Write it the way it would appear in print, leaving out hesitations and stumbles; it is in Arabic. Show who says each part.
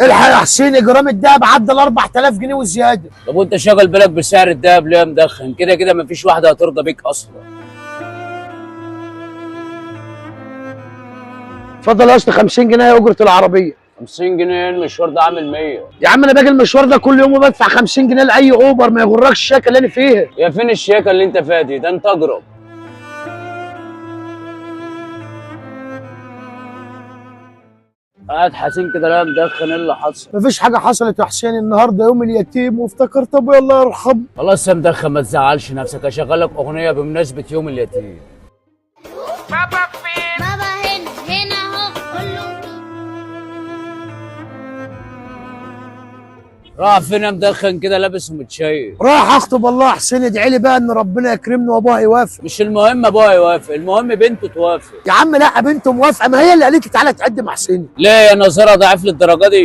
Speaker 1: الحق يا حسين، جرام الدهب عدى ال 4000 جنيه وزياده.
Speaker 2: طب وانت شاغل بالك بسعر الدهب ليه يا مدخن؟ كده كده مفيش واحده هترضى بيك اصلا.
Speaker 1: اتفضل يا اسطى، 50 جنيه اجره العربيه.
Speaker 2: 50 جنيه؟ المشوار ده عامل 100.
Speaker 1: يا عم انا باجي المشوار ده كل يوم وبدفع 50 جنيه لاي اوبر، ما يغركش الشيكه اللي انا فيها.
Speaker 2: يا فين الشياكه اللي انت فيها دي؟ ده انت اجرب. قاعد حزين كده لا مدخن، ايه اللي حصل؟
Speaker 1: مفيش حاجه حصلت يا حسين، النهارده يوم اليتيم وافتكرت ابويا الله يرحمه.
Speaker 2: خلاص يا مدخن ما تزعلش نفسك، اشغلك اغنيه بمناسبه يوم اليتيم.
Speaker 3: بابا فين؟ بابا هنا اهو كله.
Speaker 2: راح فين يا مدخن كده لابس ومتشيك؟
Speaker 1: راح اخطب الله يا حسين، ادعي لي بقى ان ربنا يكرمني وابوها يوافق.
Speaker 2: مش المهم ابوها يوافق، المهم بنته توافق.
Speaker 1: يا عم لا، بنته موافقه، ما هي اللي قالت لي تعالى تقدم يا حسين.
Speaker 2: ليه يا ناظرة ضعيف للدرجه دي؟